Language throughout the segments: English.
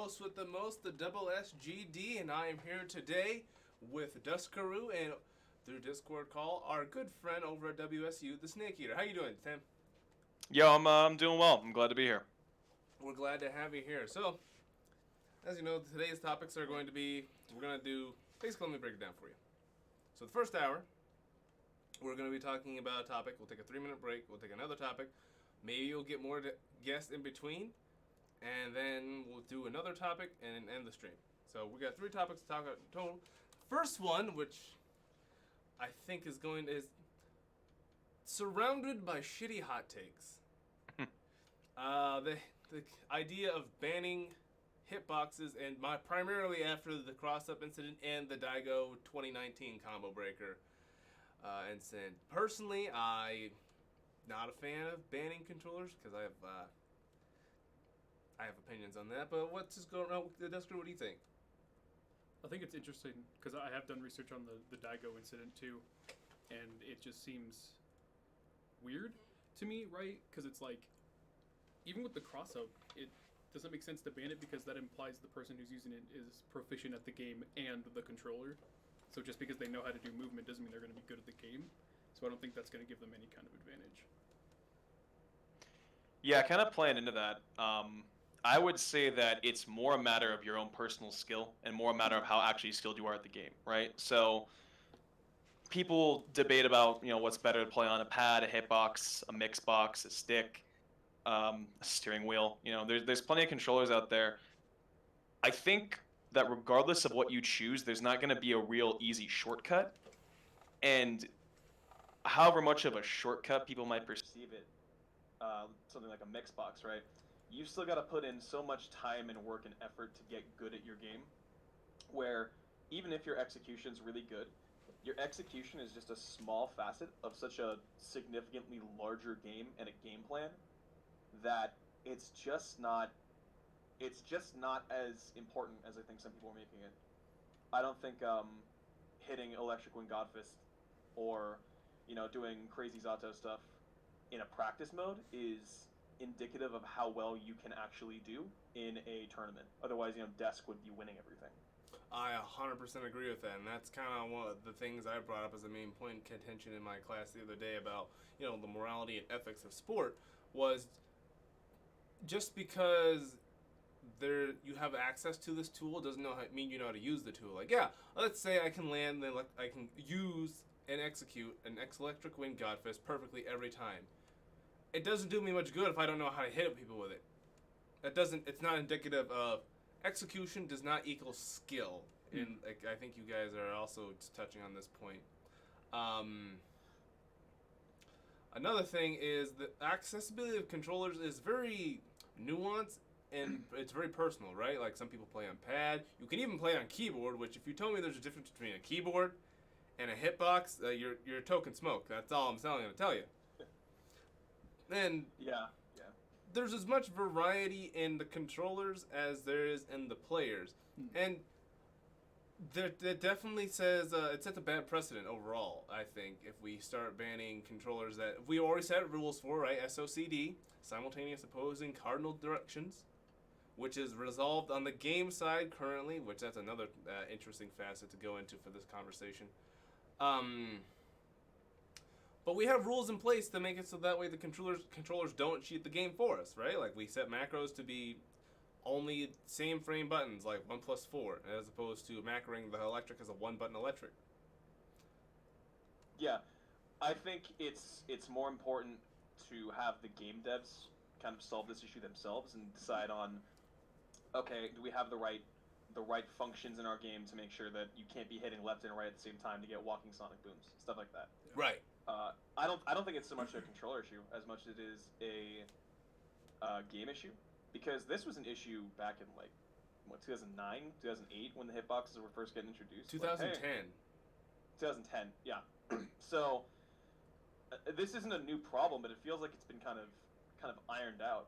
host with the most, the double SGD, and I am here today with Duskaru and through Discord call, our good friend over at WSU, the Snake Eater. How you doing, Tim? Yo, I'm doing well. I'm glad to be here. We're glad to have you here. So, as you know, today's topics are going to be, we're going to do, basically let me break it down for you. So the first hour, we're going to be talking about a topic. We'll take a 3-minute break. We'll take another topic. Maybe you'll get more guests in between. And then we'll do another topic and end the stream. So we got 3 topics to talk about total. First one, which I think is surrounded by shitty hot takes. The idea of banning hitboxes and primarily after the cross-up incident and the Daigo 2019 combo breaker incident. Personally, I'm not a fan of banning controllers because I have opinions on that, but what's just going on with the Dusker? What do you think? I think it's interesting because I have done research on the Daigo incident too, and it just seems weird to me, right? Because it's like, even with the cross-up, it doesn't make sense to ban it because that implies the person who's using it is proficient at the game and the controller. So just because they know how to do movement doesn't mean they're going to be good at the game. So I don't think that's going to give them any kind of advantage. Yeah, kind of playing into that. I would say that it's more a matter of your own personal skill and more a matter of how actually skilled you are at the game, right? So people debate about, what's better to play on a pad, a hitbox, a mix box, a stick, a steering wheel. There's plenty of controllers out there. I think that regardless of what you choose, there's not going to be a real easy shortcut. And however much of a shortcut people might perceive it, something like a mix box, right? You've still got to put in so much time and work and effort to get good at your game, where even if your execution's really good, your execution is just a small facet of such a significantly larger game and a game plan that it's just not as important as I think some people are making it. I don't think hitting Electric Wind Godfist or doing crazy Zato stuff in a practice mode is indicative of how well you can actually do in a tournament. Otherwise, Desk would be winning everything. I 100% agree with that, and that's kind of one of the things I brought up as a main point of contention in my class the other day about, the morality and ethics of sport was just because you have access to this tool doesn't mean you know how to use the tool. Like, yeah, let's say I can I can use and execute an Electric Wind Godfist perfectly every time. It doesn't do me much good if I don't know how to hit people with it. It's not indicative of execution does not equal skill. And I think you guys are also just touching on this point. Another thing is the accessibility of controllers is very nuanced and it's very personal, right? Like some people play on pad. You can even play on keyboard, which if you told me there's a difference between a keyboard and a hitbox, you're token smoke. That's all I'm going to tell you. And yeah, there's as much variety in the controllers as there is in the players, and that definitely says it sets a bad precedent overall. I think if we start banning controllers that we already set rules for, right? SOCD, simultaneous opposing cardinal directions, which is resolved on the game side currently, which that's another interesting facet to go into for this conversation. But we have rules in place to make it so that way the controllers don't cheat the game for us, right? Like we set macros to be only same frame buttons, like 1+4, as opposed to macroing the electric as a 1-button electric. Yeah, I think it's more important to have the game devs kind of solve this issue themselves and decide on, okay, do we have the right functions in our game to make sure that you can't be hitting left and right at the same time to get walking sonic booms, stuff like that. Right. I don't think it's so much a controller issue as much as it is a game issue, because this was an issue back in 2009, 2008 when the hitboxes were first getting introduced. 2010. 2010, yeah. So this isn't a new problem, but it feels like it's been kind of ironed out.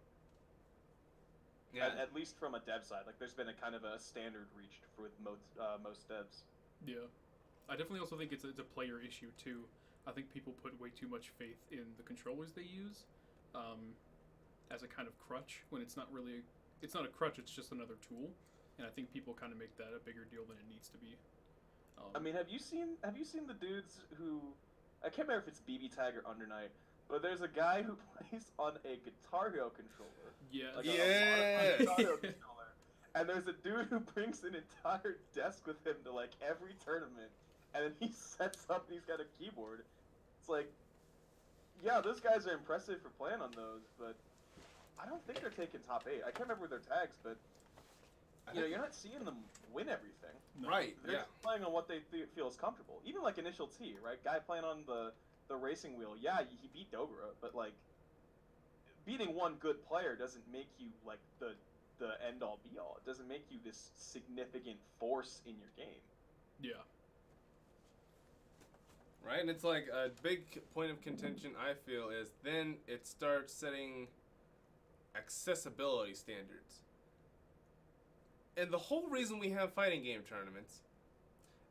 Yeah. At least from a dev side, like there's been a kind of a standard reached with most devs. Yeah, I definitely also think it's a player issue too. I think people put way too much faith in the controllers they use as a kind of crutch when it's not really it's not a crutch; it's just another tool. And I think people kind of make that a bigger deal than it needs to be. I mean, have you seen the dudes who, I can't remember if it's BB Tag or Under Night, but there's a guy who plays on a Guitar Hero controller. Yeah. Like Yeah. a Guitar Hero controller. And there's a dude who brings an entire desk with him to like every tournament, and then he sets up and he's got a keyboard. It's like, yeah, those guys are impressive for playing on those, but I don't think they're taking top 8. I can't remember their tags, but you're not seeing them win everything. No. Right. They're Yeah. just playing on what they feel is comfortable. Even like Initial T, right? Guy playing on the racing wheel. Yeah, he beat Dogra, but like beating one good player doesn't make you like the end all be all. It doesn't make you this significant force in your game. Yeah. Right, and it's like a big point of contention, I feel, is then it starts setting accessibility standards. And the whole reason we have fighting game tournaments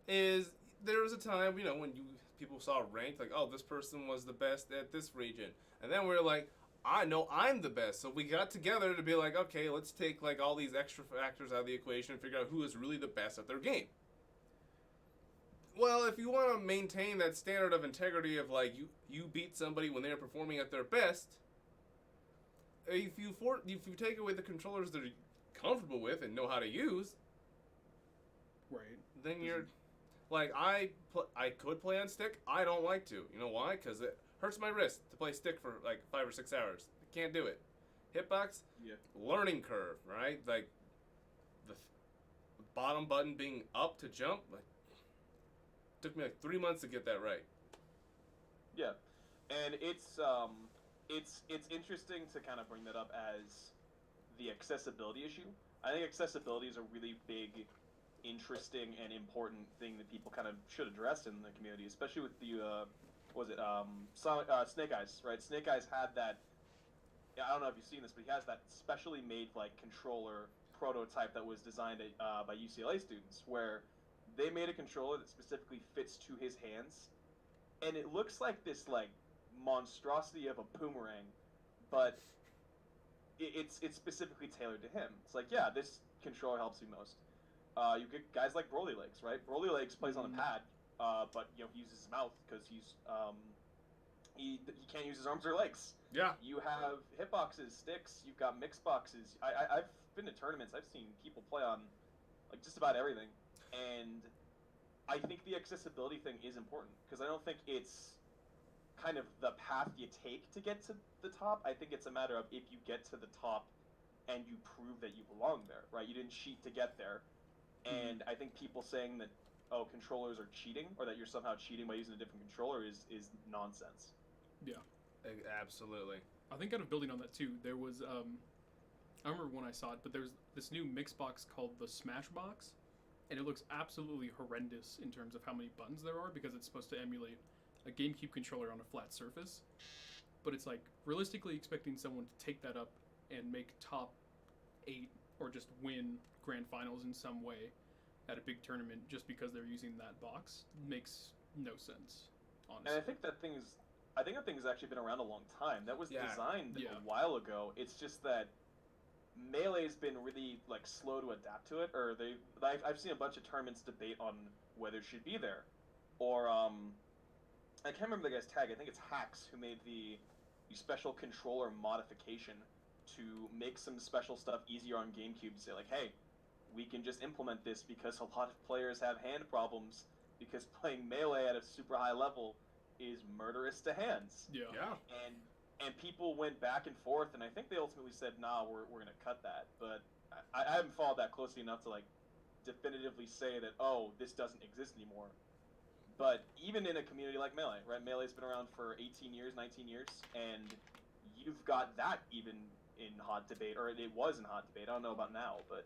is there was a time, when people saw ranked, like, oh, this person was the best at this region. And then we're like, I know I'm the best. So we got together to be like, okay, let's take like all these extra factors out of the equation and figure out who is really the best at their game. Well, if you want to maintain that standard of integrity of like you beat somebody when they're performing at their best, if you take away the controllers that are comfortable with and know how to use, Right. then you're like I could play on stick. I don't like to. You know why? Because it hurts my wrist to play stick for like 5 or 6 hours. I can't do it. Hitbox, Yeah. learning curve, right? Like the bottom button being up to jump, like took me like 3 months to get that right. Yeah, and it's interesting to kind of bring that up as the accessibility issue. I think accessibility is a really big, interesting, and important thing that people kind of should address in the community, especially with the Snake Eyes, right? Snake Eyes had that. I don't know if you've seen this, but he has that specially made like controller prototype that was designed by UCLA students, where they made a controller that specifically fits to his hands, and it looks like this like monstrosity of a boomerang, but it's specifically tailored to him. It's like, yeah, this controller helps you most. You get guys like Broly Legs, right? Broly Legs plays on a pad, but he uses his mouth because he can't use his arms or legs. Yeah. You have hitboxes, sticks. You've got mix boxes. I've been to tournaments. I've seen people play on like just about everything, and I think the accessibility thing is important because I don't think it's kind of the path you take to get to the top. I think it's a matter of if you get to the top and you prove that you belong there, right? You didn't cheat to get there. And I think people saying that, oh, controllers are cheating or that you're somehow cheating by using a different controller is nonsense. Yeah. Absolutely. I think kind of building on that too, there was I remember when I saw it, but there's this new mix box called the Smash Box, and it looks absolutely horrendous in terms of how many buttons there are because it's supposed to emulate a GameCube controller on a flat surface. But it's like realistically expecting someone to take that up and make top 8 or just win grand finals in some way at a big tournament just because they're using that box makes no sense, honestly. And I think that thing's actually been around a long time. That was designed a while ago. It's just that Melee's been really like slow to adapt to it, or I've seen a bunch of tournaments debate on whether it should be there, or I can't remember the guy's tag. I think it's Hacks who made the special controller modification to make some special stuff easier on GameCube. To say like, hey, we can just implement this because a lot of players have hand problems because playing Melee at a super high level is murderous to hands. Yeah. And people went back and forth, and I think they ultimately said, nah, we're gonna cut that. But I haven't followed that closely enough to like definitively say that, oh, this doesn't exist anymore. But even in a community like Melee, right? Melee's been around for 18 years, 19 years, and you've got that even in hot debate, or it was in hot debate. I don't know about now, but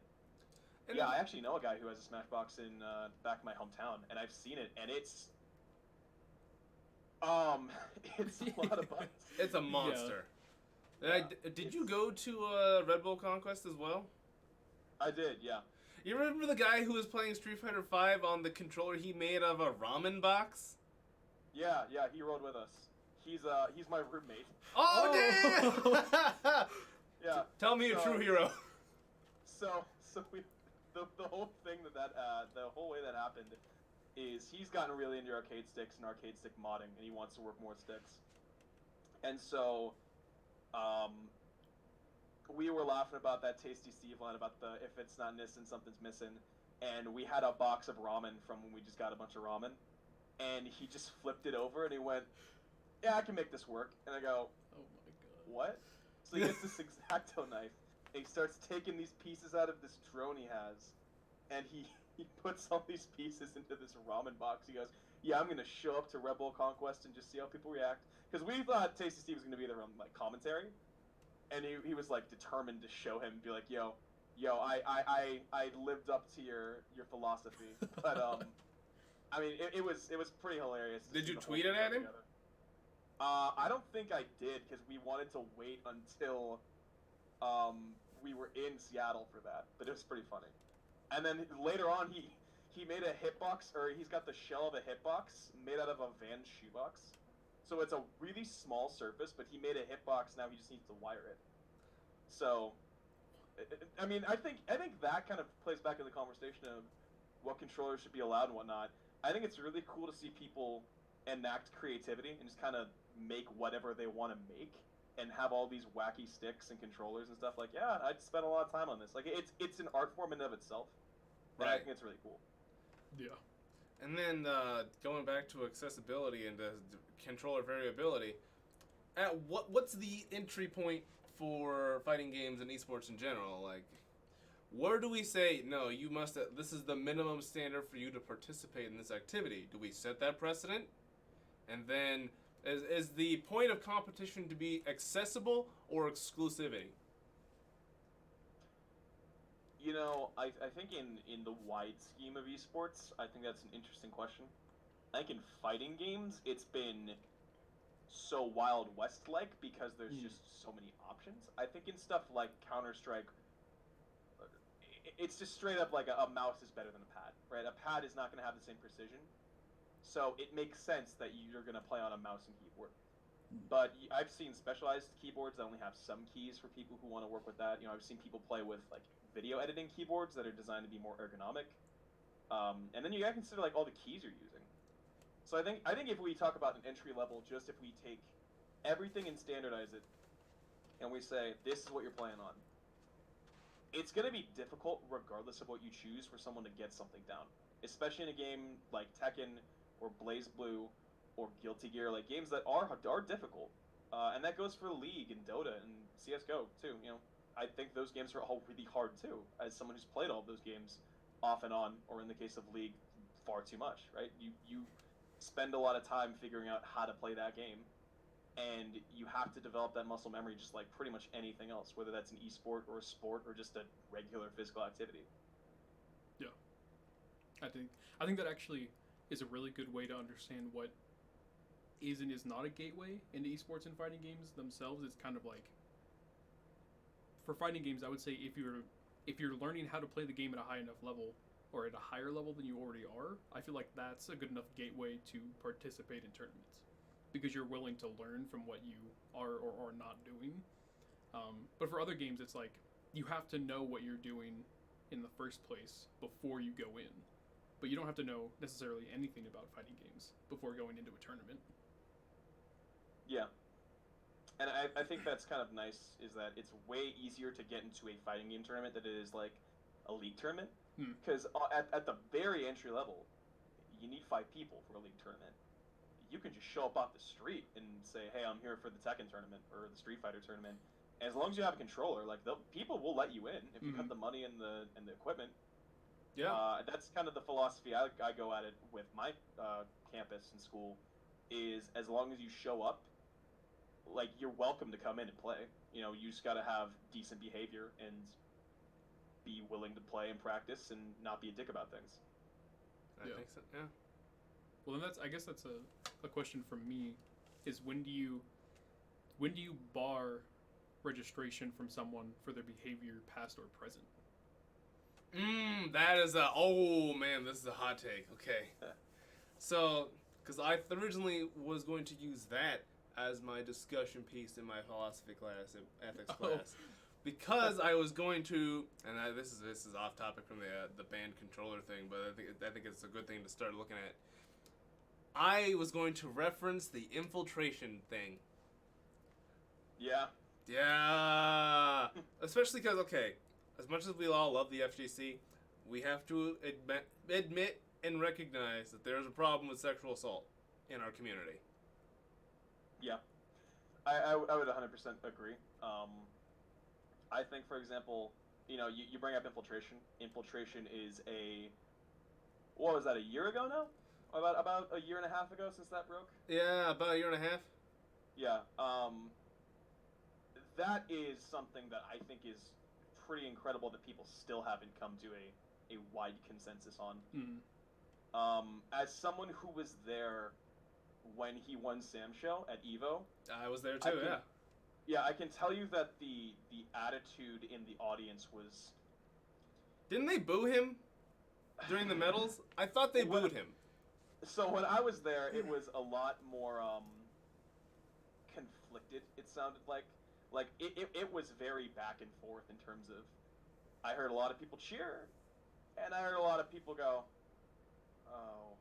yeah, I actually know a guy who has a Smashbox in back in my hometown, and I've seen it, and it's a lot of buttons. It's a monster. Yeah. Did you go to Red Bull Conquest as well? I did, yeah. You remember the guy who was playing Street Fighter V on the controller he made of a ramen box? Yeah, he rode with us. He's my roommate. Oh, damn! Yeah. Tell me a true hero. So the whole thing the whole way that happened is he's gotten really into arcade sticks and arcade stick modding, and he wants to work more sticks. And so, we were laughing about that Tasty Steve line about the if it's not missing, something's missing. And we had a box of ramen from when we just got a bunch of ramen, and he just flipped it over and he went, "Yeah, I can make this work." And I go, Oh my god. "What?" So he gets this X-Acto knife, and he starts taking these pieces out of this drone he has, and he puts all these pieces into this ramen box. He goes, "Yeah, I'm gonna show up to Red Bull Conquest and just see how people react." Because we thought Tasty Steve was gonna be there on like commentary, and he was like determined to show him, and be like, yo, I lived up to your philosophy. But I mean, it was pretty hilarious. Did you tweet it at him? Together. I don't think I did, because we wanted to wait until we were in Seattle for that. But it was pretty funny. And then later on, he made a hitbox, or he's got the shell of a hitbox made out of a Vans shoebox. So it's a really small surface, but he made a hitbox. Now he just needs to wire it. So, I mean, I think that kind of plays back in the conversation of what controllers should be allowed and whatnot. I think it's really cool to see people enact creativity and just kind of make whatever they want to make, and have all these wacky sticks and controllers and stuff. Like, yeah, I'd spend a lot of time on this. Like, it's an art form in and of itself. And I think it's really cool. Yeah. And then going back to accessibility and controller variability, what's the entry point for fighting games and esports in general? Like, where do we say, no, you must, this is the minimum standard for you to participate in this activity? Do we set that precedent? And then, is the point of competition to be accessible or exclusivity? You know, I think in the wide scheme of esports, I think that's an interesting question. I think in fighting games, it's been so Wild West-like because there's just so many options. I think in stuff like Counter-Strike, it's just straight up like a mouse is better than a pad, right? A pad is not going to have the same precision. So it makes sense that you're going to play on a mouse and keyboard. But I've seen specialized keyboards that only have some keys for people who want to work with that. You know, I've seen people play with like video editing keyboards that are designed to be more ergonomic. And then you gotta consider like all the keys you're using. So I think if we talk about an entry level, just if we take everything and standardize it, and we say this is what you're playing on, it's gonna be difficult regardless of what you choose for someone to get something down. Especially in a game like Tekken or Blaze Blue or Guilty Gear, like games that are difficult. And that goes for League and Dota and CS:GO too. You know, I think those games are all really hard too, as someone who's played all of those games off and on, or in the case of League, far too much, right? You spend a lot of time figuring out how to play that game, and you have to develop that muscle memory just like pretty much anything else, whether that's an esport or a sport or just a regular physical activity. Yeah. I think that actually is a really good way to understand what is and is not a gateway into esports and fighting games themselves. It's kind of like, for fighting games, I would say if you're learning how to play the game at a high enough level, or at a higher level than you already are, I feel like that's a good enough gateway to participate in tournaments, because you're willing to learn from what you are or are not doing. But for other games, it's like you have to know what you're doing in the first place before you go in, but you don't have to know necessarily anything about fighting games before going into a tournament. Yeah. And I think that's kind of nice, is that it's way easier to get into a fighting game tournament than it is like a league tournament. Because at the very entry level, you need 5 people for a league tournament. You can just show up off the street and say, hey, I'm here for the Tekken tournament or the Street Fighter tournament. And as long as you have a controller, like people will let you in if you have the money and the equipment. Yeah. That's kind of the philosophy I go at it with my campus and school, is as long as you show up, like, you're welcome to come in and play. You know, you just got to have decent behavior and be willing to play and practice and not be a dick about things. I think so, yeah. Well, then I guess that's a question from me, is when do you bar registration from someone for their behavior, past or present? That is oh man, this is a hot take. Okay. So, because I originally was going to use that as my discussion piece in my philosophy class, ethics class. because I was going to, and this is off topic from the band controller thing, but I think it's a good thing to start looking at. I was going to reference the infiltration thing. Yeah. Yeah, especially because as much as we all love the FGC, we have to admit and recognize that there is a problem with sexual assault in our community. Yeah. I would 100% agree. I think, for example, you bring up infiltration. Infiltration is what was that, a year ago now? About a year and a half ago since that broke? Yeah, about a year and a half. Yeah. That is something that I think is pretty incredible that people still haven't come to a wide consensus on. As someone who was there when he won Sam Show at Evo, I was there too. Yeah, I can tell you that the attitude in the audience was. Didn't they boo him during the medals? I thought they booed him. So when I was there, it was a lot more conflicted. It sounded like it was very back and forth in terms of. I heard a lot of people cheer, and I heard a lot of people go, "Oh."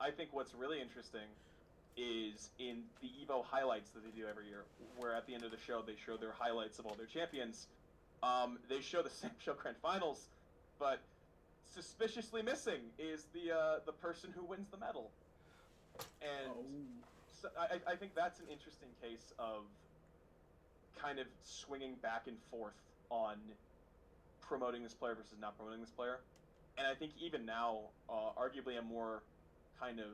I think what's really interesting is in the Evo highlights that they do every year, where at the end of the show they show their highlights of all their champions. They show the Sam Show Grand Finals, but suspiciously missing is the person who wins the medal. And so I think that's an interesting case of kind of swinging back and forth on promoting this player versus not promoting this player. And I think even now, arguably a more kind of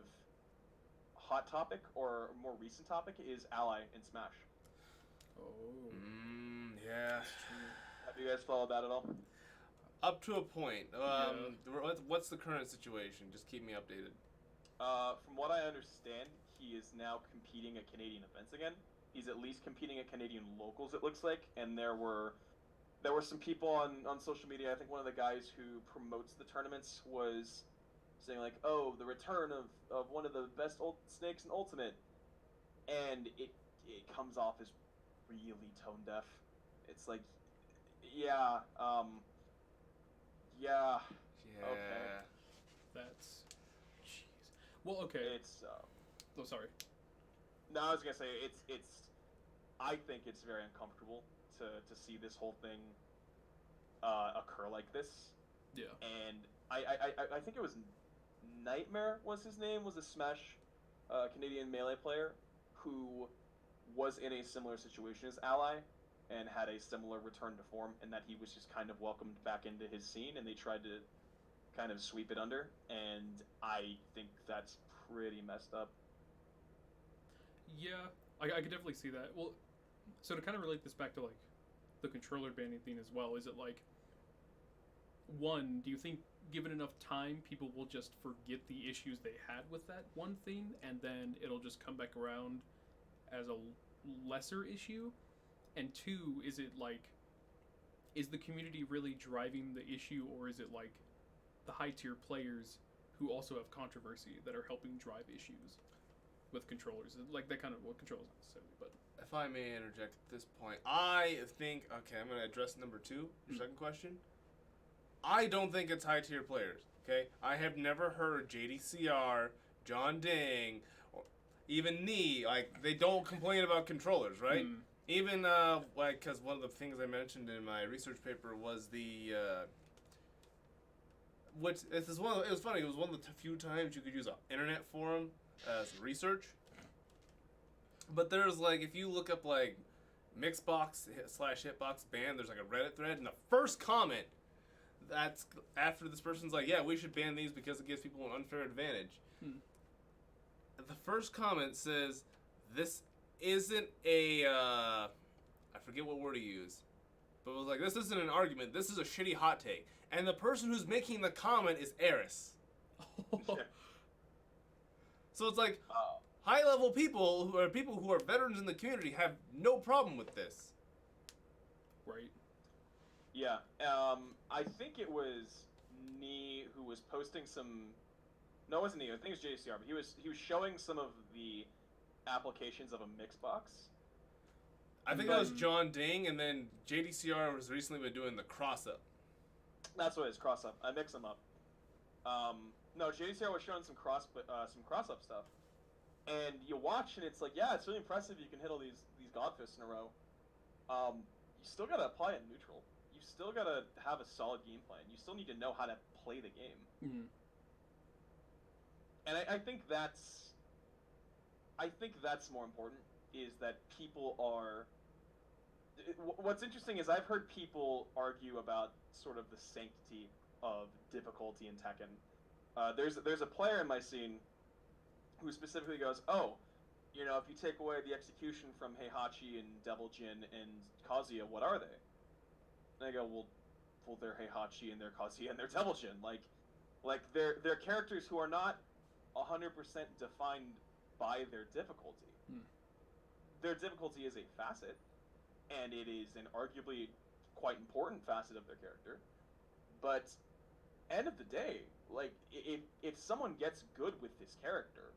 hot topic or more recent topic is Ally in Smash. Yeah. Have you guys followed that at all? Up to a point. What's the current situation? Just keep me updated. From what I understand, he is now competing at Canadian events again. He's at least competing at Canadian locals, it looks like, and there were some people on social media. I think one of the guys who promotes the tournaments was saying like, "Oh, the return of one of the best snakes in Ultimate," and it comes off as really tone deaf. It's like, yeah, Yeah. okay. That's, jeez. Well, okay. It's Oh, sorry. No, I was gonna say it's. I think it's very uncomfortable to see this whole thing occur like this. Yeah. And I think it was Nightmare was his name, was a Smash Canadian Melee player who was in a similar situation as Ally and had a similar return to form, and that he was just kind of welcomed back into his scene, and they tried to kind of sweep it under, and I think that's pretty messed up. Yeah, I could definitely see that. Well, so to kind of relate this back to like the controller banning thing as well, is it like, one, do you think given enough time people will just forget the issues they had with that one thing and then it'll just come back around as a lesser issue? And two, is it like, is the community really driving the issue, or is it like the high tier players who also have controversy that are helping drive issues with controllers? Like that kind of, well, controllers not necessarily, but If I may interject at this point, I think, okay, I'm going to address number 2, your second question. I don't think it's high tier players, okay? I have never heard JDCR, John Ding, or even Nee, like, they don't complain about controllers, right? Even, like, because one of the things I mentioned in my research paper was the, it was funny, it was one of the few times you could use an internet forum as research. But there's, like, if you look up, like, Mixbox/Hitbox ban, there's, like, a Reddit thread, and the first comment, that's after this person's like, yeah, we should ban these because it gives people an unfair advantage. The first comment says, this isn't a, I forget what word he used, but it was like, this isn't an argument, this is a shitty hot take. And the person who's making the comment is Eris. So it's like, high-level people who are veterans in the community have no problem with this. right? Yeah, I think it was Nee who was posting some. No, it wasn't Nee. I think it was JCR, but he was showing some of the applications of a Mixbox. I think that was John Ding, and then JDCR was recently been doing the cross-up. That's what it is, cross-up. I mix them up. No, JDCR was showing some cross-up stuff. And you watch, and it's like, yeah, it's really impressive you can hit all these Godfists in a row. You still gotta apply it neutral. You still gotta have a solid game plan. You still need to know how to play the game. Mm-hmm. And I think that's more important, is that people are... What's interesting is I've heard people argue about sort of the sanctity of difficulty in Tekken. There's a player in my scene who specifically goes, oh, you know, if you take away the execution from Heihachi and Devil Jin and Kazuya, what are they? And I go, well, they're Heihachi and they're Kazuya and they're Devil Jin. Like they're characters who are not 100% defined by their difficulty. Their difficulty is a facet, and it is an arguably quite important facet of their character. But end of the day, like if someone gets good with this character,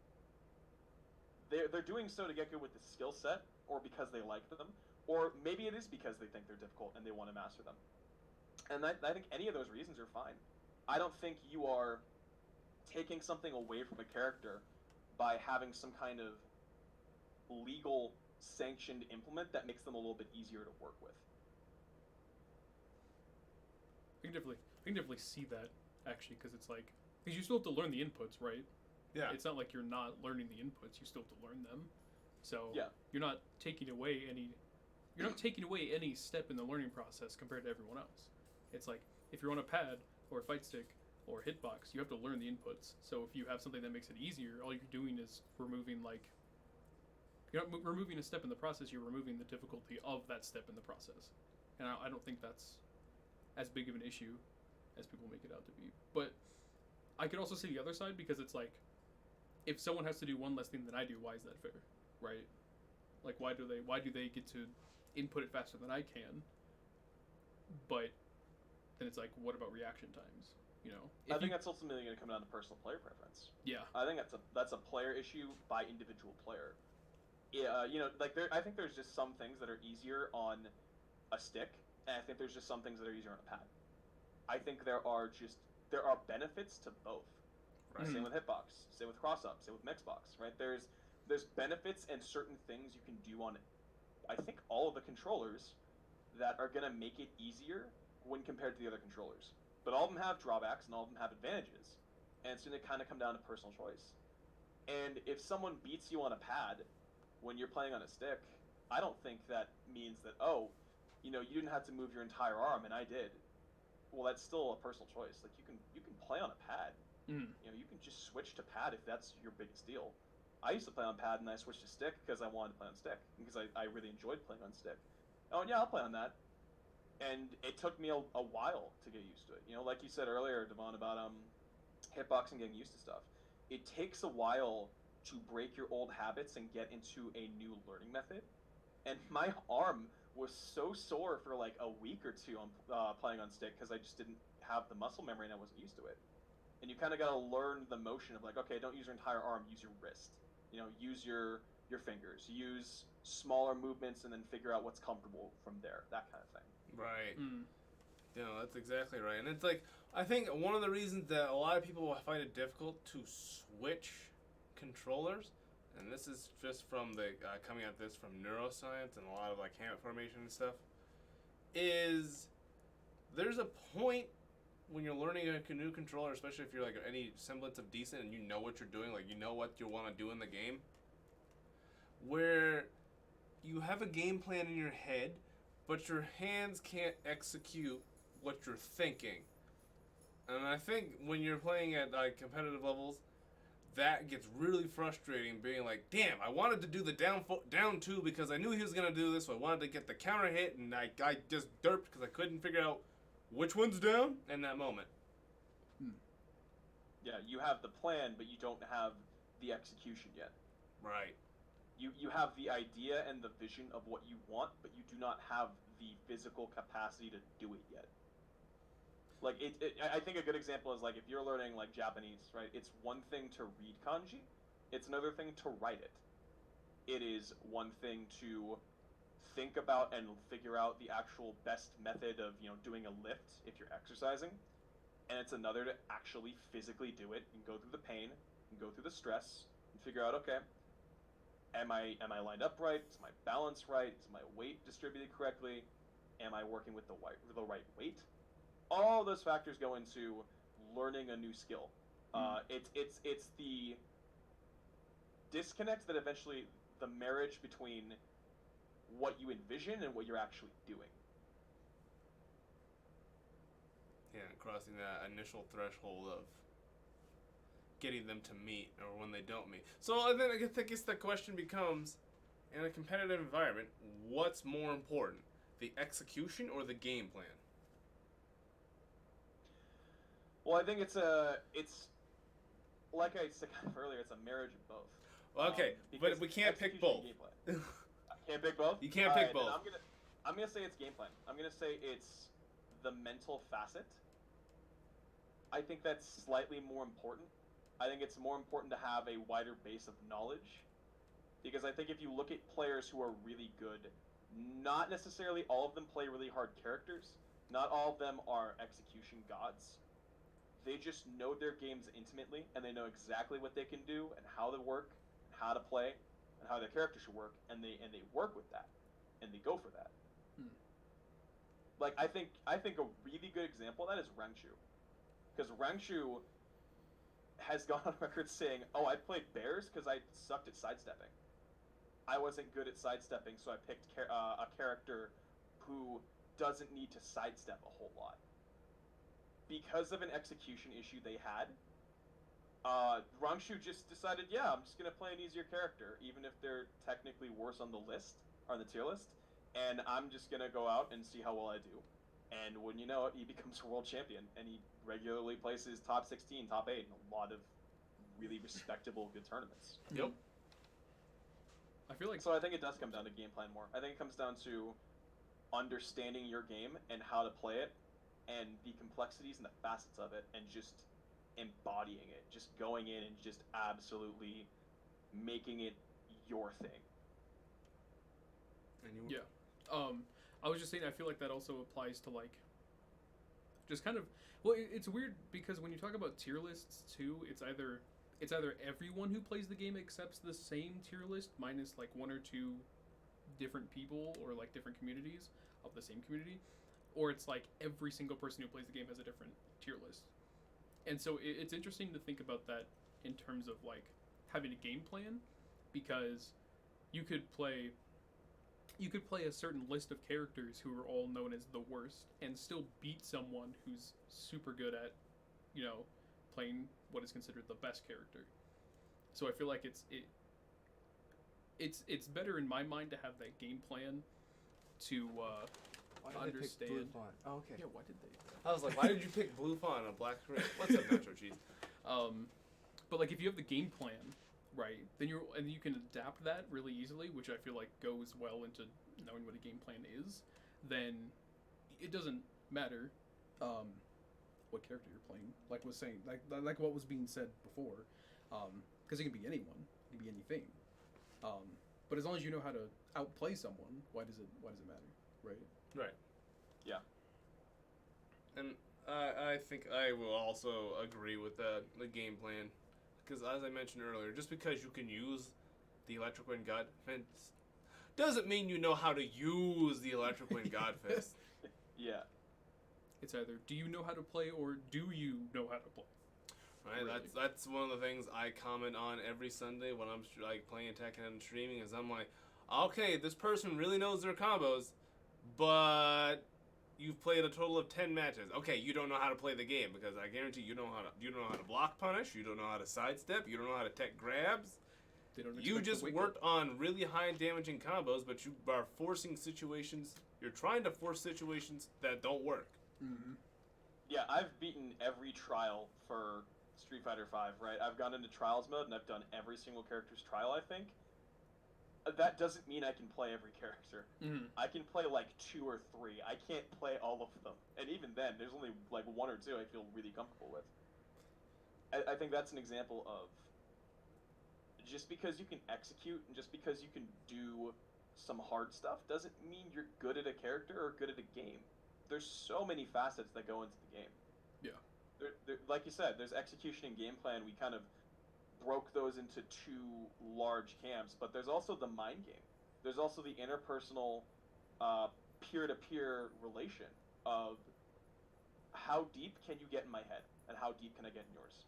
they're doing so to get good with the skill set, or because they like them, or maybe it is because they think they're difficult and they want to master them. And I think any of those reasons are fine. I don't think you are taking something away from a character by having some kind of legal sanctioned implement that makes them a little bit easier to work with. I can definitely see that, actually, because it's like, because you still have to learn the inputs, right? Yeah. It's not like you're not learning the inputs; you still have to learn them. So yeah. You're not taking away any step in the learning process compared to everyone else. It's like if you're on a pad or a fight stick or a hitbox, you have to learn the inputs. So if you have something that makes it easier, all you're doing is removing you're not removing a step in the process. You're removing the difficulty of that step in the process. And I don't think that's as big of an issue as people make it out to be. But I could also see the other side, because it's like, if someone has to do one less thing than I do, why is that fair, right? Like, why do they get to input it faster than I can? But then it's like, what about reaction times? You know, I think that's ultimately going to come down to personal player preference. Yeah, I think that's a player issue by individual player. Yeah, you know, like I think there's just some things that are easier on a stick, and I think there's just some things that are easier on a pad. I think there are benefits to both. Right. Same with hitbox, same with cross-up, same with mixbox, right? There's benefits and certain things you can do on, I think, all of the controllers that are going to make it easier when compared to the other controllers. But all of them have drawbacks and all of them have advantages. And it's going to kind of come down to personal choice. And if someone beats you on a pad when you're playing on a stick, I don't think that means that, oh, you know, you didn't have to move your entire arm and I did. Well, that's still a personal choice. Like, you can play on a pad. You know, you can just switch to pad if that's your biggest deal. I used to play on pad and I switched to stick because I wanted to play on stick, because I really enjoyed playing on stick. Oh, yeah, I'll play on that. And it took me a while to get used to it. You know, like you said earlier, Devon, about hitboxing, getting used to stuff. It takes a while to break your old habits and get into a new learning method. And my arm was so sore for like a week or two on playing on stick because I just didn't have the muscle memory and I wasn't used to it. And you kind of got to learn the motion of like, okay, don't use your entire arm, use your wrist. You know, use your fingers. Use smaller movements and then figure out what's comfortable from there, that kind of thing. Right. You know, that's exactly right. And it's like, I think one of the reasons that a lot of people find it difficult to switch controllers, and this is just from the coming at this from neuroscience and a lot of like habit formation and stuff, is there's a point when you're learning a new controller, especially if you're like any semblance of decent and you know what you're doing, like you know what you want to do in the game, where you have a game plan in your head, but your hands can't execute what you're thinking. And I think when you're playing at like competitive levels, that gets really frustrating, being like, damn, I wanted to do the down two because I knew he was going to do this, so I wanted to get the counter hit, and I just derped because I couldn't figure out which one's down in that moment. Yeah, you have the plan, but you don't have the execution yet. Right. You have the idea and the vision of what you want, but you do not have the physical capacity to do it yet. Like, I think a good example is, like, if you're learning, like, Japanese, right? It's one thing to read kanji. It's another thing to write it. It is one thing to think about and figure out the actual best method of, doing a lift if you're exercising. And it's another to actually physically do it and go through the pain and go through the stress and figure out, okay, am I lined up right? Is my balance right? Is my weight distributed correctly? Am I working with the right weight? All those factors go into learning a new skill. It's the disconnect that eventually the marriage between what you envision and what you're actually doing. Yeah, crossing that initial threshold of getting them to meet, or when they don't meet. So I guess the question becomes, in a competitive environment, what's more important, the execution or the game plan? Well, I think it's like I said earlier, it's a marriage of both. Well, okay, but we can't pick both. I can't pick both. You can't pick both. I'm gonna say it's game plan. I'm gonna say it's the mental facet. I think that's slightly more important. I think it's more important to have a wider base of knowledge, because I think if you look at players who are really good, not necessarily all of them play really hard characters. Not all of them are execution gods. They just know their games intimately, and they know exactly what they can do and how to work, how to play, and how their character should work, and they work with that, and they go for that. Like I think a really good example of that is Rangshu, because Rangshu has gone on record saying, "Oh, I played bears because I sucked at sidestepping. I wasn't good at sidestepping, so I picked a character who doesn't need to sidestep a whole lot." Because of an execution issue they had, Rangshu just decided, yeah, I'm just going to play an easier character, even if they're technically worse on the list, or on the tier list, and I'm just going to go out and see how well I do. And wouldn't you know it, he becomes a world champion, and he regularly places top 16, top 8 in a lot of really respectable good tournaments. Yep. I feel like... So I think it does come down to game plan more. I think it comes down to understanding your game and how to play it, and the complexities and the facets of it, and just embodying it, just going in and just absolutely making it your thing. And Yeah. I was just saying, I feel like that also applies to, like, just kind of, well, it's weird because when you talk about tier lists too, it's either everyone who plays the game accepts the same tier list minus like one or two different people or like different communities of the same community, or it's like every single person who plays the game has a different tier list. And so it's interesting to think about that in terms of like having a game plan, because you could play a certain list of characters who are all known as the worst and still beat someone who's super good at, playing what is considered the best character. So I feel like it's better in my mind to have that game plan to why did understand. they pick blue font? Oh, okay. Yeah, why did they? I was like, why did you pick blue font on a black screen? What's up, Nacho Cheese? But like if you have the game plan, right, then you can adapt that really easily, which I feel like goes well into knowing what a game plan is. Then it doesn't matter what character you're playing. Like was saying, like what was being said before, because it can be anyone, it can be anything. But as long as you know how to outplay someone, why does it matter, right? Right. Yeah. And I think I will also agree with that, the game plan. Because as I mentioned earlier, just because you can use the Electric Wind God Fist doesn't mean you know how to use the Electric Wind God Fist. Yeah. It's either do you know how to play or do you know how to play? Right, Really. that's one of the things I comment on every Sunday when I'm like playing Tekken and streaming. Is I'm like, okay, this person really knows their combos, but you've played a total of 10 matches. Okay, you don't know how to play the game, because I guarantee you don't know how to block punish. You don't know how to sidestep. You don't know how to tech grabs. They don't You expect to just wake worked up. on really high damaging combos, but you are forcing situations. You're trying to force situations that don't work. Mm-hmm. Yeah, I've beaten every trial for Street Fighter V, right? I've gone into trials mode and I've done every single character's trial, I think. That doesn't mean I can play every character. Mm-hmm. I can play like 2 or 3. I can't play all of them. And even then, there's only like 1 or 2 I feel really comfortable with. I think that's an example of just because you can execute and just because you can do some hard stuff doesn't mean you're good at a character or good at a game. There's so many facets that go into the game. Yeah. Like you said, there's execution and game plan. We kind of broke those into two large camps, but there's also the mind game. There's also the interpersonal, peer-to-peer relation of how deep can you get in my head and how deep can I get in yours?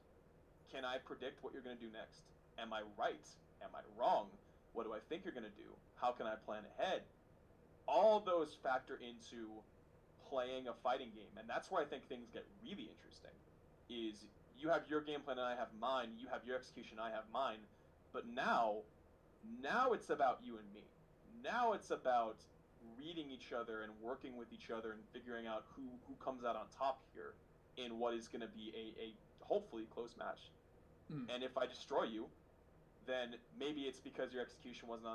Can I predict what you're going to do next? Am I right? Am I wrong? What do I think you're going to do? How can I plan ahead? All those factor into playing a fighting game, and that's where I think things get really interesting. Is you have your game plan and I have mine. You have your execution, I have mine. But now it's about you and me. Now it's about reading each other and working with each other and figuring out who comes out on top here in what is going to be a hopefully close match. And if I destroy you, then maybe it's because your execution wasn't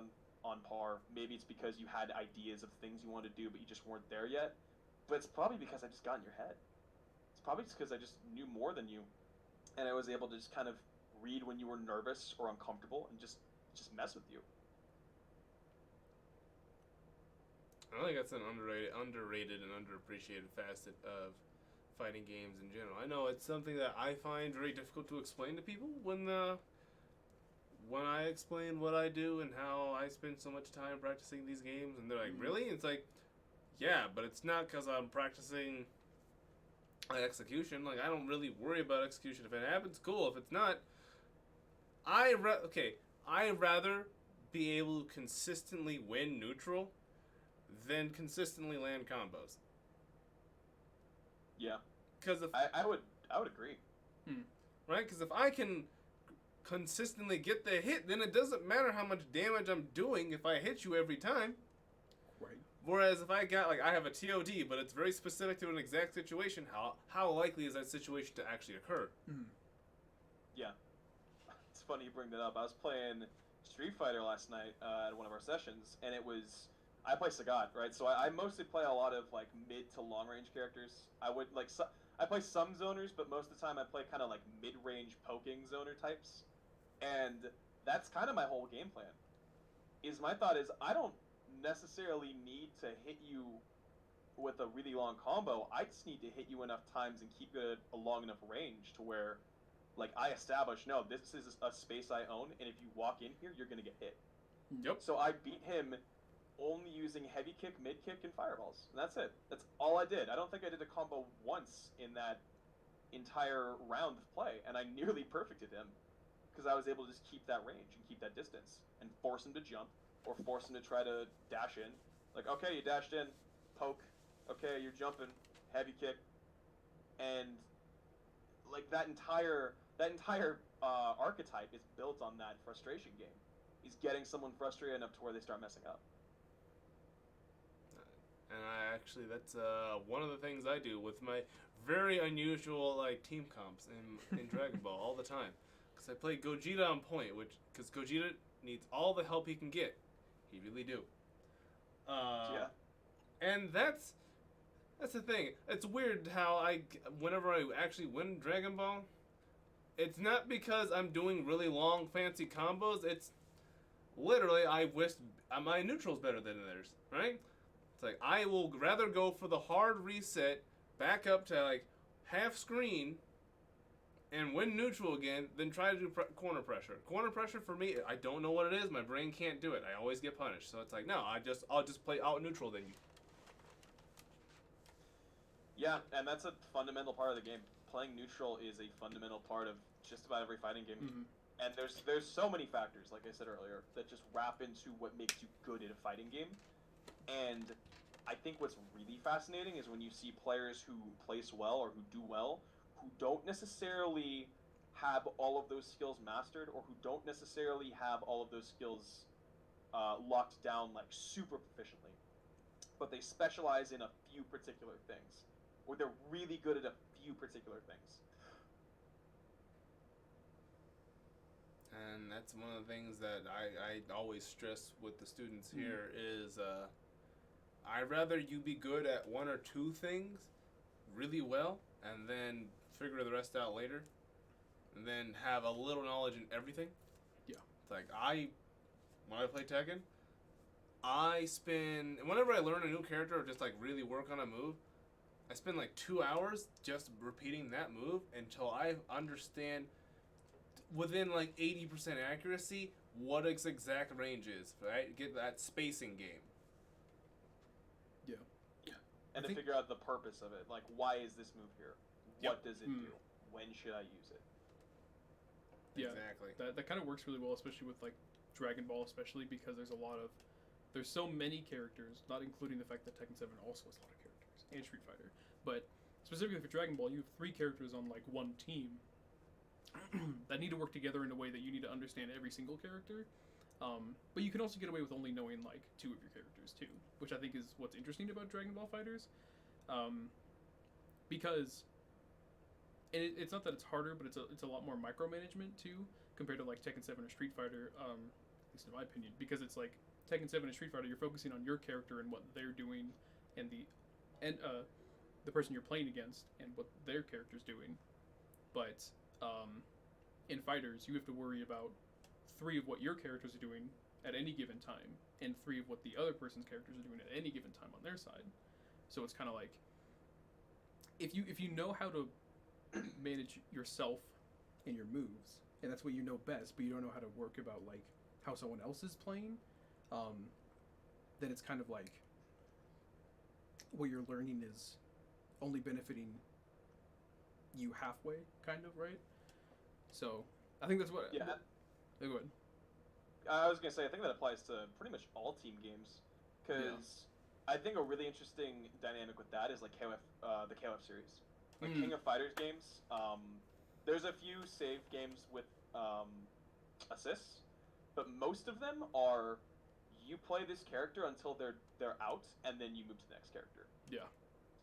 on par. Maybe it's because you had ideas of things you wanted to do, but you just weren't there yet. But it's probably because I just got in your head. It's probably just because I just knew more than you, and I was able to just kind of read when you were nervous or uncomfortable and just mess with you. I think that's an underrated and underappreciated facet of fighting games in general. I know it's something that I find very difficult to explain to people when I explain what I do and how I spend so much time practicing these games, and they're like, "Really?" It's like, yeah, but it's not because I'm practicing execution. Like, I don't really worry about execution. If it happens, cool. If it's not, I'd rather be able to consistently win neutral than consistently land combos. Yeah. Because if I would agree. Right? Because if I can consistently get the hit, then it doesn't matter how much damage I'm doing if I hit you every time. Right. Whereas if I have a TOD, but it's very specific to an exact situation, how likely is that situation to actually occur? Yeah. It's funny you bring that up. I was playing Street Fighter last night at one of our sessions, and I play Sagat, right? So I mostly play a lot of like mid to long range characters. I play some zoners, but most of the time I play kind of like mid range poking zoner types, and that's kind of my whole game plan. My thought is I don't necessarily need to hit you with a really long combo. I just need to hit you enough times and keep it a long enough range to where, like, I establish, no, this is a space I own, and if you walk in here, you're gonna get hit. Yep. So I beat him only using heavy kick, mid kick, and fireballs. And that's it. That's all I did. I don't think I did a combo once in that entire round of play, and I nearly perfected him because I was able to just keep that range and keep that distance and force him to jump or force him to try to dash in. Like, okay, you dashed in, poke. Okay, you're jumping, heavy kick, and like that entire archetype is built on that frustration game. He's getting someone frustrated enough to where they start messing up. And that's one of the things I do with my very unusual like team comps in Dragon Ball all the time. Because I play Gogeta on point, because Gogeta needs all the help he can get. He really do. Yeah. And that's the thing. It's weird how whenever I actually win Dragon Ball, it's not because I'm doing really long fancy combos. It's literally I wish my neutral's better than theirs, right? It's like I will rather go for the hard reset, back up to like half screen, and win neutral again, than try to do corner pressure. Corner pressure for me, I don't know what it is. My brain can't do it. I always get punished. So it's like, no, I'll just play out neutral then. Yeah, and that's a fundamental part of the game. Playing neutral is a fundamental part of just about every fighting game. Mm-hmm. And there's so many factors, like I said earlier, that just wrap into what makes you good at a fighting game. And I think what's really fascinating is when you see players who place well or who do well, who don't necessarily have all of those skills mastered, or who don't necessarily have all of those skills locked down like super proficiently, but they specialize in a few particular things, or they're really good at a few particular things. And that's one of the things that I always stress with the students here is I'd rather you be good at one or two things really well and then figure the rest out later, and then have a little knowledge in everything. Yeah. It's like when I play Tekken, whenever I learn a new character or just like really work on a move, I spend like 2 hours just repeating that move until I understand within like 80% accuracy what its exact range is, right? Get that spacing game. Yeah. And I to think- figure out the purpose of it. Like, why is this move here? Yep. What does it do? When should I use it? Yeah. Exactly. That kind of works really well, especially with like Dragon Ball, especially because there's so many characters, not including the fact that Tekken 7 also has a lot of characters, and Street Fighter. But specifically for Dragon Ball, you have 3 characters on like one team that need to work together in a way that you need to understand every single character. But you can also get away with only knowing like 2 of your characters too, which I think is what's interesting about Dragon Ball FighterZ. Because it's not that it's harder, but it's a lot more micromanagement too compared to like Tekken 7 or Street Fighter, at least in my opinion, because it's like Tekken 7 and Street Fighter, you're focusing on your character and what they're doing, and the person you're playing against and what their character's doing. But in fighters, you have to worry about 3 of what your characters are doing at any given time, and 3 of what the other person's characters are doing at any given time on their side. So it's kind of like if you know how to manage yourself and your moves, and that's what you know best, but you don't know how to work about like how someone else is playing, then it's kind of like what you're learning is only benefiting you halfway, kind of, right? So I think that's what. Yeah. Go ahead. I was gonna say, I think that applies to pretty much all team games, because I think a really interesting dynamic with that is like the KOF series, like King of Fighters games. There's a few save games with assists, but most of them are you play this character until they're out, and then you move to the next character. Yeah.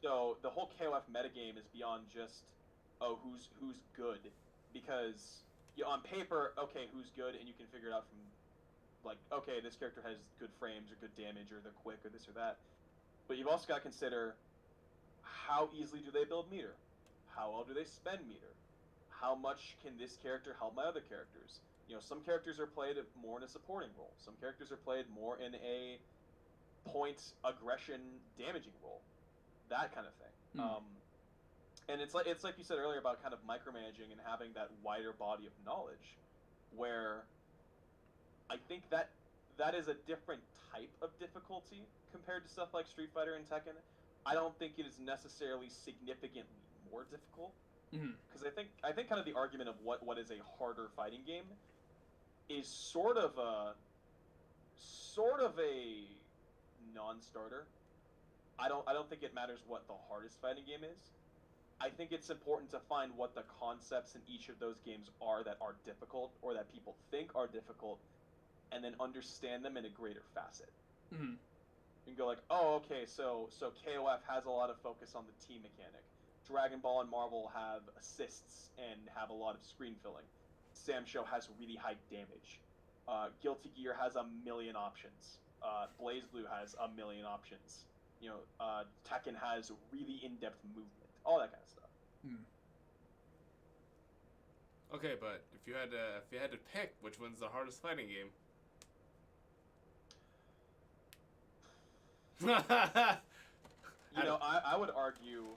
So the whole KOF metagame is beyond just who's good, because on paper, okay, who's good, and you can figure it out from like, okay, this character has good frames or good damage or they're quick or this or that. But you've also got to consider how easily do they build meter? How well do they spend meter? How much can this character help my other characters? You know, some characters are played more in a supporting role. Some characters are played more in a point aggression damaging role. That kind of thing. And it's like you said earlier about kind of micromanaging and having that wider body of knowledge, where I think that is a different type of difficulty compared to stuff like Street Fighter and Tekken. I don't think it is necessarily significantly more difficult, because I think kind of the argument of what is a harder fighting game is sort of a non-starter. I don't think it matters what the hardest fighting game is. I think it's important to find what the concepts in each of those games are that are difficult or that people think are difficult, and then understand them in a greater facet. Mm-hmm. You can go like, oh, okay, so KOF has a lot of focus on the team mechanic. Dragon Ball and Marvel have assists and have a lot of screen filling. Sam Show has really high damage. Guilty Gear has a million options. BlazBlue has a million options. You know, Tekken has really in-depth movement. All that kind of stuff. Okay, but if you had to pick which one's the hardest fighting game. You know, I would argue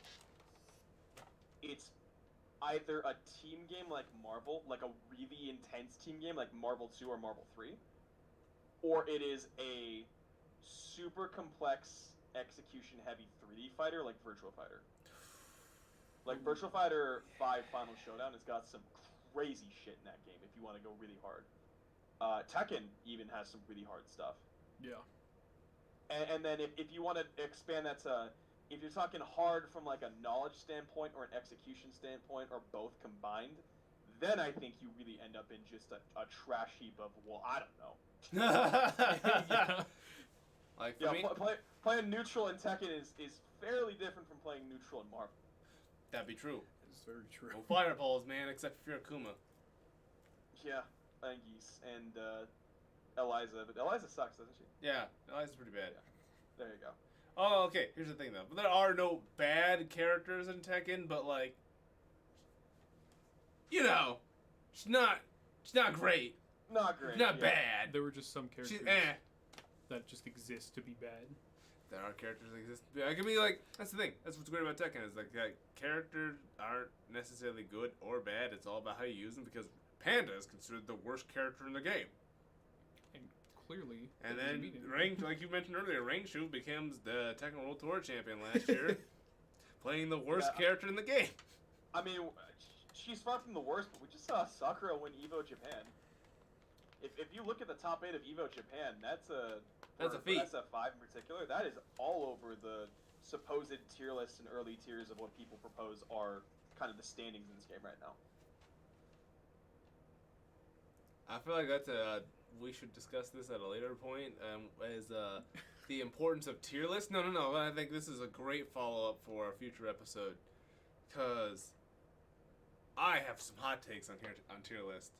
it's either a team game like Marvel, like a really intense team game like Marvel 2 or Marvel 3, or it is a super complex execution heavy 3D fighter like Virtua Fighter. Like Virtua Fighter 5 Final Showdown has got some crazy shit in that game if you want to go really hard. Tekken even has some really hard stuff. Yeah. And then if you want to expand that to, if you're talking hard from like a knowledge standpoint or an execution standpoint or both combined, then I think you really end up in just a trash heap of, well, I don't know. Yeah. Like for me, playing neutral in Tekken is fairly different from playing neutral in Marvel. that'd be true. It's very true. Well, fireballs, man, except if you're Akuma. Yeah, and Geese and Eliza, but Eliza sucks, doesn't she? Yeah, Eliza's pretty bad. Yeah. There you go. Oh, okay. Here's the thing, though. But there are no bad characters in Tekken, but like, you know, she's not great. Not great. Not yeah. bad. There were just some characters. She's that just exist to be bad. There are characters that exist. I could be like, that's the thing. That's what's great about Tekken is like characters aren't necessarily good or bad. It's all about how you use them because Panda is considered the worst character in the game. And clearly, And it doesn't then mean anything. Rain, like you mentioned earlier, Rainshu becomes the Tekken World Tour champion last year, playing the worst character in the game. I mean, she's far from the worst, but we just saw Sakura win Evo Japan. If you look at the top 8 of Evo Japan, that's a feat. SF5 in particular. That is all over the supposed tier lists and early tiers of what people propose are kind of the standings in this game right now. I feel like that's we should discuss this at a later point. As the importance of tier lists. No. I think this is a great follow up for a future episode, cause I have some hot takes on tier list.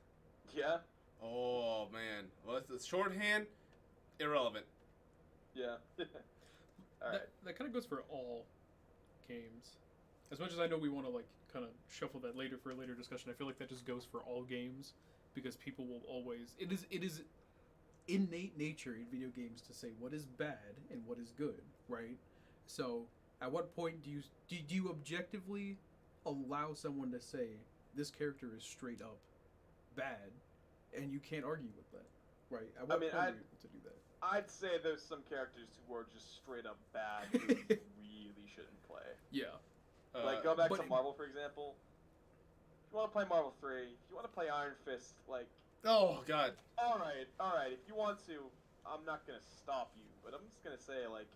Yeah. Oh man, well, it's shorthand, irrelevant. Yeah. All right. That kind of goes for all games. As much as I know we want to like kind of shuffle that later for a later discussion, I feel like that just goes for all games because people will always. It is innate nature in video games to say what is bad and what is good, right? So, at what point do you objectively allow someone to say this character is straight up bad, and you can't argue with that, right? At what point are you able to do that? I'd say there's some characters who are just straight up bad who really shouldn't play. Yeah. Like, go back but- to Marvel, for example. If you want to play Marvel 3, if you want to play Iron Fist, like, Oh god. alright, if you want to, I'm not gonna stop you, but I'm just gonna say, like,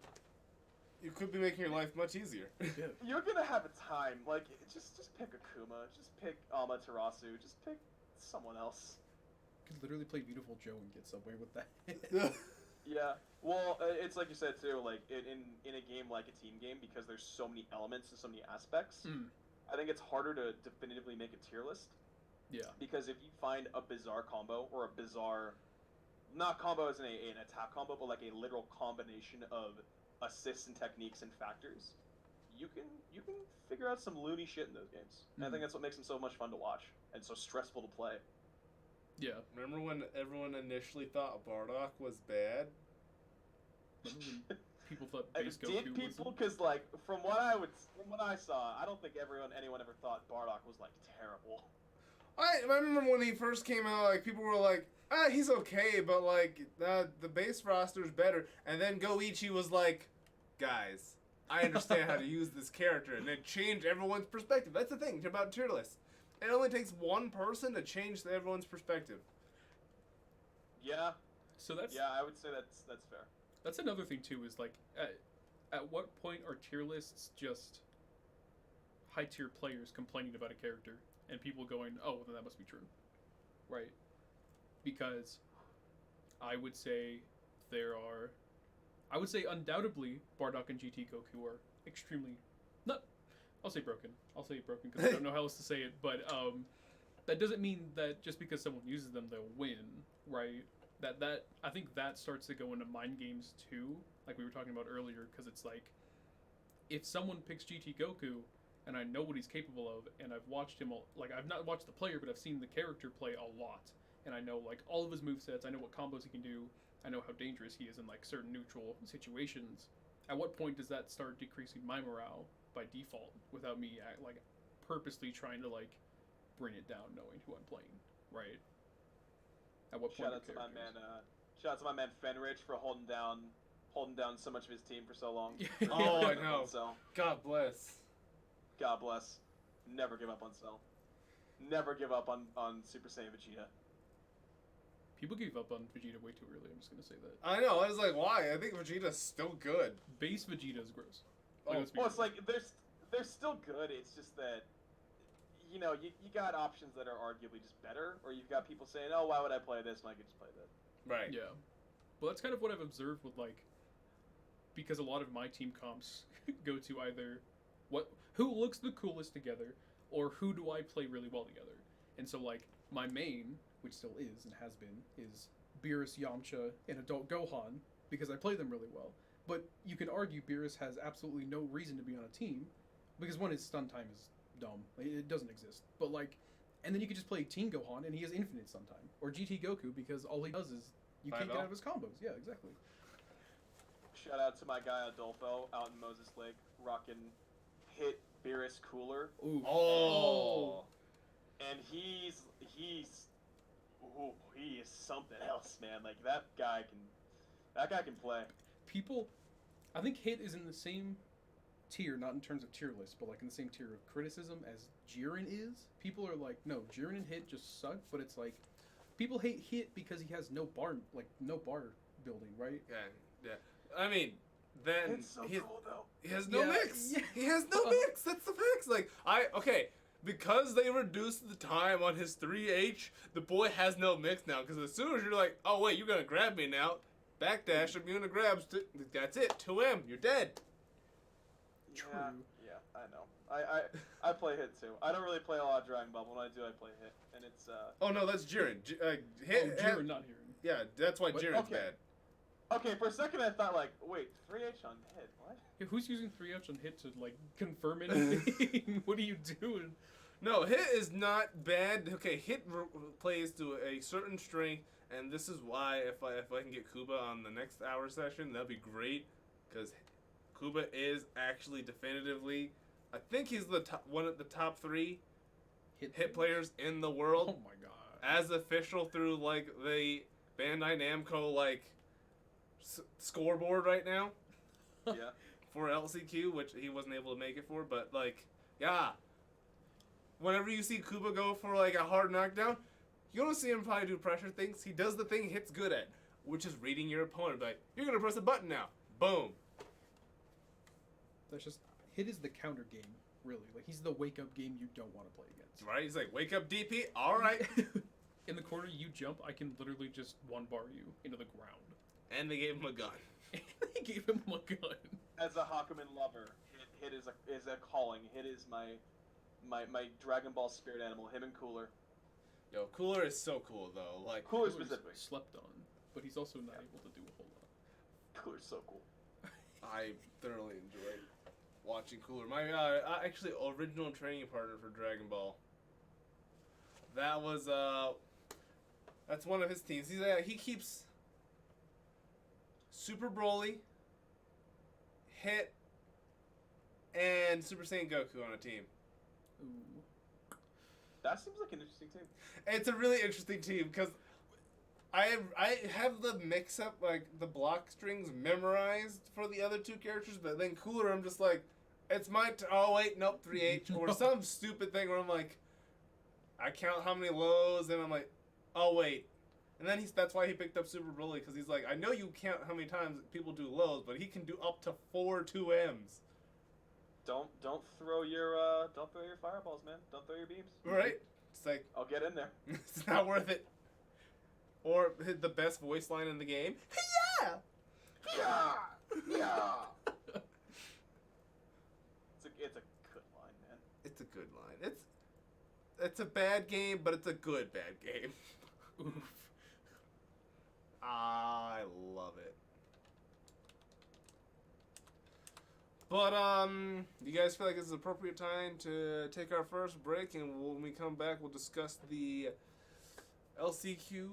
You could be making your life much easier. Yeah. you're gonna have a time, like, just pick Akuma, just pick Amaterasu, just pick someone else. You could literally play Beautiful Joe and get somewhere with that. Yeah, well, it's like you said too. Like in a game like a team game, because there's so many elements and so many aspects. I think it's harder to definitively make a tier list. Yeah. Because if you find a bizarre combo or a bizarre, not combo as an attack combo, but like a literal combination of assists and techniques and factors, you can figure out some loony shit in those games. And I think that's what makes them so much fun to watch and so stressful to play. Yeah. Remember when everyone initially thought Bardock was bad? Remember when people thought Did base Goku people? was Because like from what I saw, I don't think anyone ever thought Bardock was like terrible. I remember when he first came out, like people were like, he's okay, but like the base roster's better. And then Goichi was like, guys, I understand how to use this character, and it changed everyone's perspective. That's the thing about tier lists. It only takes one person to change everyone's perspective. Yeah, So that's I would say that's fair. That's another thing too. Is like, at what point are tier lists just high tier players complaining about a character and people going, "Oh, well, then that must be true," right? Because I would say undoubtedly Bardock and GT Goku are extremely not. I'll say broken. I'll say broken because I don't know how else to say it. But that doesn't mean that just because someone uses them they'll win, right? That I think that starts to go into mind games too, like we were talking about earlier, because it's like if someone picks GT Goku and I know what he's capable of, and I've watched him like I've not watched the player, but I've seen the character play a lot, and I know like all of his movesets, I know what combos he can do, I know how dangerous he is in like certain neutral situations. At what point does that start decreasing my morale by default without me like purposely trying to like bring it down, knowing who I'm playing, right? At what point? Shout out to my man Fenrich for holding down so much of his team for so long. Oh, I know. So God bless. God bless. Never give up on Cell. Never give up on Super Saiyan Vegeta. People gave up on Vegeta way too early. I'm just gonna say that. I know. I was like, why? I think Vegeta's still good. Base Vegeta is gross. Oh, let's be Well, it's real. like they're still good. It's just that you got options that are arguably just better, or you've got people saying, "Oh, why would I play this when I could just play that?" Right. Yeah. Well, that's kind of what I've observed with like, because a lot of my team comps go to either who looks the coolest together, or who do I play really well together. And so like my main, which still is and has been, is Beerus, Yamcha, and Adult Gohan because I play them really well. But you can argue Beerus has absolutely no reason to be on a team because one, his stun time is dumb. Like, it doesn't exist. But like, and then you could just play Teen Gohan and he has infinite stun time, or GT Goku because all he does is you can't get 5L? out of his combos. Yeah, exactly. shout out to my guy Adolfo out in Moses Lake, rocking hit Beerus Cooler, Ooh. Oh. and he is something else, man. Like that guy can play. People, I think Hit is in the same tier, not in terms of tier list, but like in the same tier of criticism as Jiren is. People are like, no, Jiren and Hit just suck, but it's like, people hate Hit because he has no bar building, right? Yeah. I mean, then It's so cool though. he has no Yeah, mix. yeah. He has no mix. That's the facts. Like because they reduced the time on his 3H, the boy has no mix now. Because as soon as you're like, oh wait, you're gonna grab me now, backdash him, you're gonna grab. That's it. 2M. You're dead. True. Yeah, I know. I play Hit too. I don't really play a lot of Dragon Ball, but when I do, I play Hit, and it's Oh no, that's Jiren. Hit. Jiren not hearing. Yeah, that's why What? Jiren's Okay. bad. Okay, for a second I thought like, wait, 3H on Hit, what? Yeah, who's using 3H on Hit to like confirm anything? What are you doing? No, Hit is not bad. Okay, Hit plays to a certain strength, and this is why if I can get Kuba on the next hour session, that'd be great, because Kuba is actually definitively, I think he's one of the top 3 hit players in the world, Oh my god. as official through like the Bandai Namco like scoreboard right now Yeah. for LCQ, which he wasn't able to make it for, but like, yeah. Whenever you see Kuba go for like a hard knockdown, you don't see him probably do pressure things. He does the thing Hit's good at, which is reading your opponent. Like, you're gonna press a button now. Boom. That's just Hit is the counter game, really. Like he's the wake up game you don't want to play against. Right? He's like, wake up DP. All right. In the corner, you jump. I can literally just one bar you into the ground. And they gave him a gun. They gave him a gun. As a Hakumen lover, Hit is a calling. Hit is my Dragon Ball spirit animal. Him and Cooler. Yo, Cooler is so cool though. Like, Cooler Cooler's specifically. slept on, but he's also not able to do a whole lot. Cooler's so cool. I thoroughly enjoyed watching Cooler. My actually original training partner for Dragon Ball. That was that's one of his teams. He keeps Super Broly, Hit, and Super Saiyan Goku on a team. Ooh. That seems like an interesting team. It's a really interesting team because I have the mix up, like the block strings memorized for the other 2 characters, but then Cooler I'm just like, it's my oh wait, nope, 3H or some stupid thing where I'm like, I count how many lows and I'm like, oh wait. And then that's why he picked up Super Broly, because he's like, I know you count how many times people do lows, but he can do up to 4 2Ms. Don't throw your fireballs, man. Don't throw your beams. Right? It's like, I'll get in there. it's not worth it. Or the best voice line in the game. Yeah! Yeah. It's a good line, man. It's a good line. It's a bad game, but it's a good bad game. Oof. I love it. But you guys feel like it's an appropriate time to take our first break, and when we come back, we'll discuss the LCQ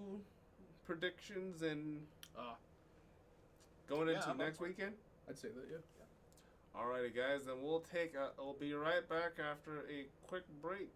predictions and going into next weekend. I'd say that, yeah. Alrighty, guys, then we'll be right back after a quick break.